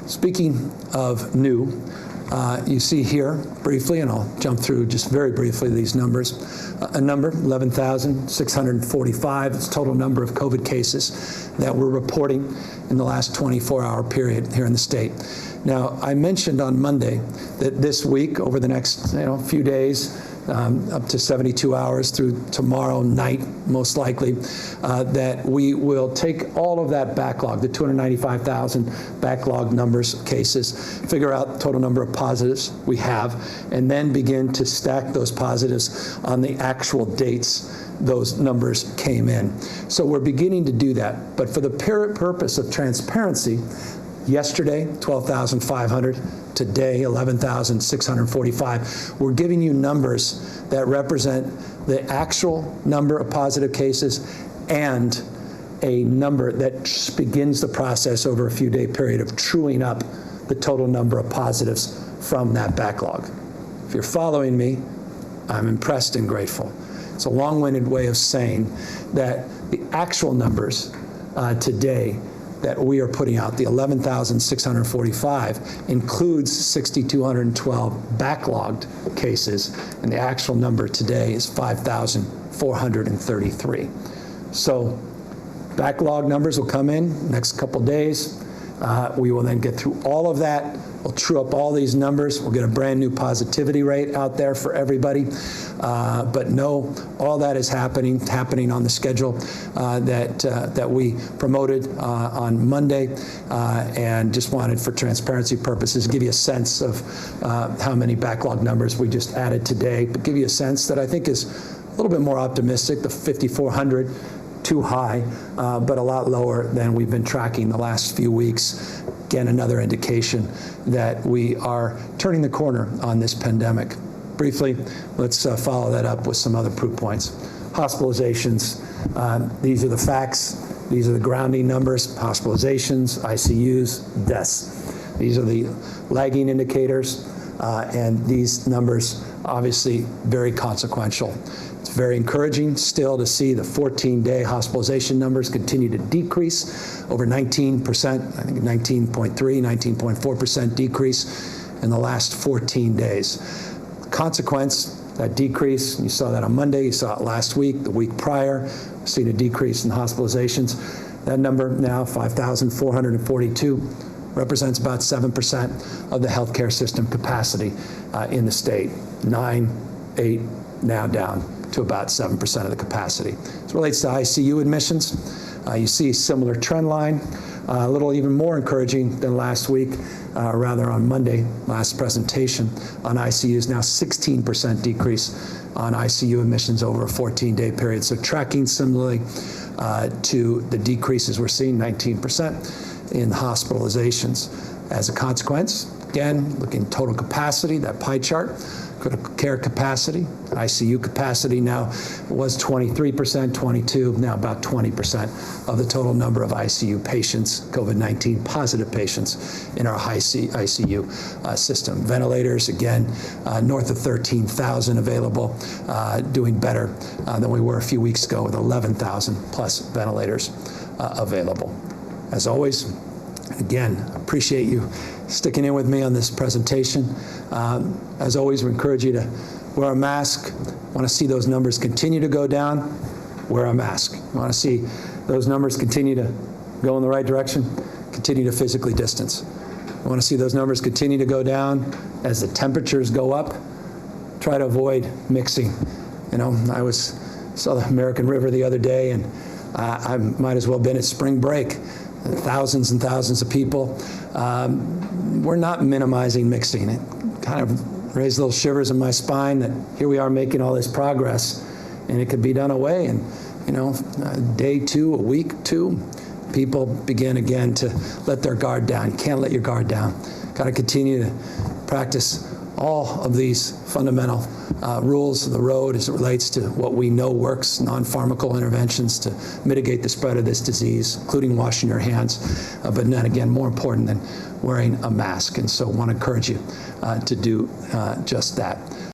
Speaking of new, you see here briefly, and I'll jump through just very briefly these numbers. A number, 11,645, is total number of COVID cases that we're reporting in the last 24-hour period here in the state. Now, I mentioned on Monday that this week, over the next few days, up to 72 hours through tomorrow night, most likely, that we will take all of that backlog, the 295,000 backlog numbers, cases, figure out the total number of positives we have, and then begin to stack those positives on the actual dates those numbers came in. So we're beginning to do that. But for the purpose of transparency, yesterday, 12,500. Today, 11,645. We're giving you numbers that represent the actual number of positive cases and a number that begins the process over a few-day period of truing up the total number of positives from that backlog. If you're following me, I'm impressed and grateful. It's a long-winded way of saying that the actual numbers today that we are putting out, the 11,645, includes 6,212 backlogged cases, and the actual number today is 5,433. So backlog numbers will come in next couple days. We will then get through all of that. We'll true up all these numbers. We'll get a brand new positivity rate out there for everybody. But no, all that is happening on the schedule that we promoted on Monday, and just wanted, for transparency purposes, give you a sense of how many backlog numbers we just added today, but give you a sense that I think is a little bit more optimistic, the 5,400. Too high, but a lot lower than we've been tracking the last few weeks. Again, another indication that we are turning the corner on this pandemic. Briefly, let's follow that up with some other proof points. Hospitalizations, these are the facts. These are the grounding numbers: hospitalizations, ICUs, deaths. These are the lagging indicators, and these numbers obviously very consequential. It's very encouraging still to see the 14-day hospitalization numbers continue to decrease, over 19%, I think 19.3, 19.4% decrease in the last 14 days. Consequence, that decrease, you saw that on Monday, you saw it last week, the week prior, seen a decrease in hospitalizations. That number now, 5,442, represents about 7% of the healthcare system capacity in the state. 8 now down to about 7% of the capacity. As it relates to ICU admissions, you see a similar trend line, a little even more encouraging than last week, rather on Monday, last presentation on ICUs, now 16% decrease on ICU admissions over a 14-day period. So tracking similarly to the decreases we're seeing, 19% in hospitalizations. As a consequence, again, looking at total capacity, that pie chart, critical care capacity, ICU capacity now was 23%, 22, now about 20% of the total number of ICU patients, COVID-19 positive patients in our ICU system. Ventilators, again, north of 13,000 available, doing better than we were a few weeks ago with 11,000 plus ventilators available. As always, again, appreciate you sticking in with me on this presentation. As always, we encourage you to wear a mask. Want to see those numbers continue to go down? Wear a mask. Want to see those numbers continue to go in the right direction? Continue to physically distance. Want to see those numbers continue to go down as the temperatures go up? Try to avoid mixing. I saw the American River the other day, and I might as well have been at spring break. Thousands and thousands of people. We're not minimizing mixing. It kind of raised little shivers in my spine that here we are making all this progress, and it could be done away. And day two, a week two, people begin again to let their guard down. You can't let your guard down. Got to continue to practice all of these fundamental rules of the road as it relates to what we know works, non-pharmacal interventions to mitigate the spread of this disease, including washing your hands, but then again, more important than wearing a mask. And so I want to encourage you to do just that.